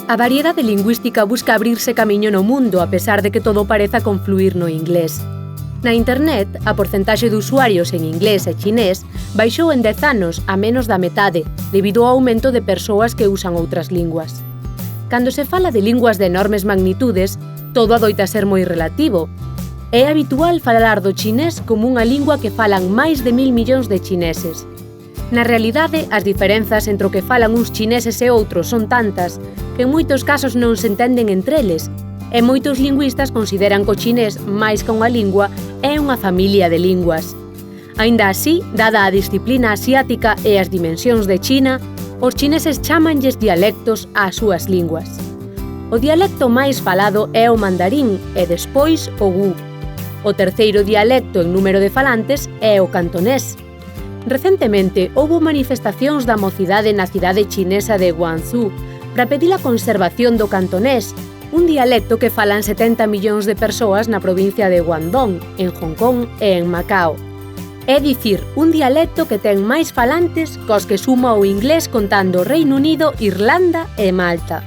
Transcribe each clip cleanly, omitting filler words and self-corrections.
A variedade lingüística busca abrirse camiño no mundo a pesar de que todo pareza confluir no inglés. Na internet, a porcentaxe de usuarios en inglés e chinés baixou en 10 anos a menos da metade debido ao aumento de persoas que usan outras linguas. Cando se fala de linguas de enormes magnitudes, todo adoita ser moi relativo. É habitual falar do chinés como unha lingua que falan máis de 1.000 millóns de chineses. Na realidade, as diferenzas entre o que falan uns chineses e outros son tantas que en moitos casos non se entenden entre eles, e moitos lingüistas consideran que o chinés, máis que unha lingua, é unha familia de linguas. Aínda así, dada a disciplina asiática e as dimensións de China, os chineses chámanlles dialectos ás súas linguas. O dialecto máis falado é o mandarín e despois o wu. O terceiro dialecto en número de falantes é o cantonés. Recentemente, houbo manifestacións da mocidade na cidade chinesa de Guangzhou para pedir a conservación do cantonés, un dialecto que falan 70 millóns de persoas na provincia de Guangdong, en Hong Kong e en Macao. É dicir, un dialecto que ten máis falantes cos que suma o inglés contando Reino Unido, Irlanda e Malta.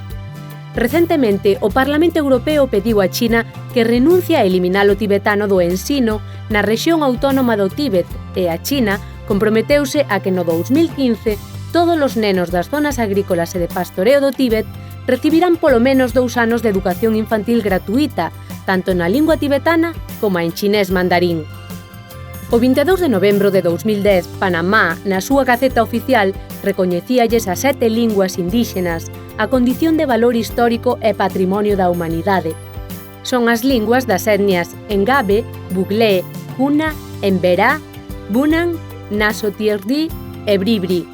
Recentemente, o Parlamento Europeo pediu a China que renuncie a eliminar o tibetano do ensino na rexión autónoma do Tíbet e a China comprometeuse a que no 2015 todos os nenos das zonas agrícolas e de pastoreo do Tíbet recibirán polo menos 2 anos de educación infantil gratuíta, tanto na lingua tibetana como en chinés mandarín. O 22 de novembro de 2010, Panamá, na súa Gaceta Oficial, recoñecíalles a 7 linguas indígenas a condición de valor histórico e patrimonio da humanidade. Son as linguas das etnias Ngabe, Buglé, Kuna, Emberá, Bunan, Naso-Tierdi e Bribri.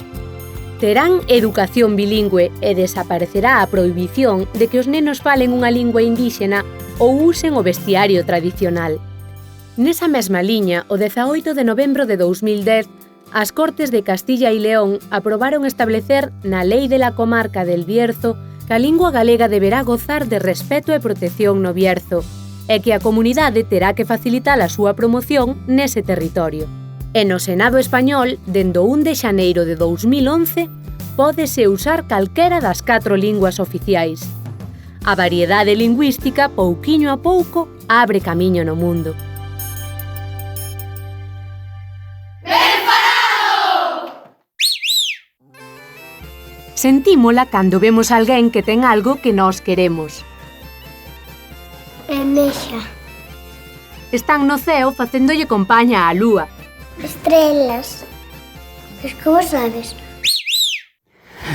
Terán educación bilingüe e desaparecerá a prohibición de que os nenos falen unha lingua indíxena ou usen o vestiario tradicional. Nesa mesma liña, o 18 de novembro de 2010, as Cortes de Castilla y León aprobaron establecer na Lei de la Comarca del Bierzo que a lingua galega deberá gozar de respeto e protección no Bierzo e que a comunidade terá que facilitar a súa promoción nese territorio. E no Senado español, dende o 1 de xaneiro de 2011, pódese usar calquera das 4 linguas oficiais. A variedade lingüística, pouquiño a pouco, abre camiño no mundo. Ben falado! Sentímola cando vemos alguén que ten algo que nós queremos. Envexa. Están no ceo facéndolle compaña á lúa. Estrelas. Pois como sabes?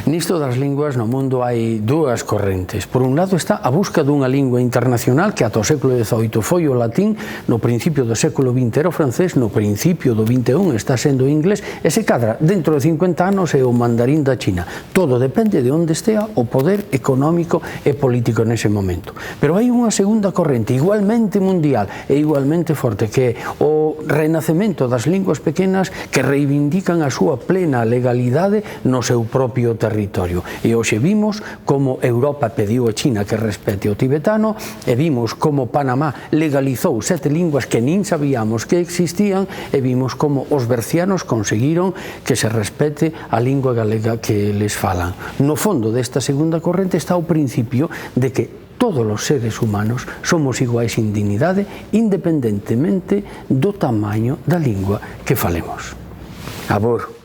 Nisto das linguas no mundo hai dúas correntes. Por un lado está a busca dunha lingua internacional que ata o século XVIII foi o latín, no principio do século XX era o francés, no principio do XXI está sendo o inglés e se cadra dentro de 50 anos é o mandarín da China. Todo depende de onde estea o poder económico e político nese momento. Pero hai unha segunda corrente igualmente mundial e igualmente forte que é o renacemento das linguas pequenas que reivindican a súa plena legalidade no seu propio territorio. E hoxe vimos como Europa pediu a China que respete o tibetano e vimos como Panamá legalizou 7 linguas que nin sabíamos que existían e vimos como os bercianos conseguiron que se respete a lingua galega que les falan. No fondo desta segunda corrente está o principio de que todos os seres humanos somos iguais en dignidade independentemente do tamaño da lingua que falemos. Abor.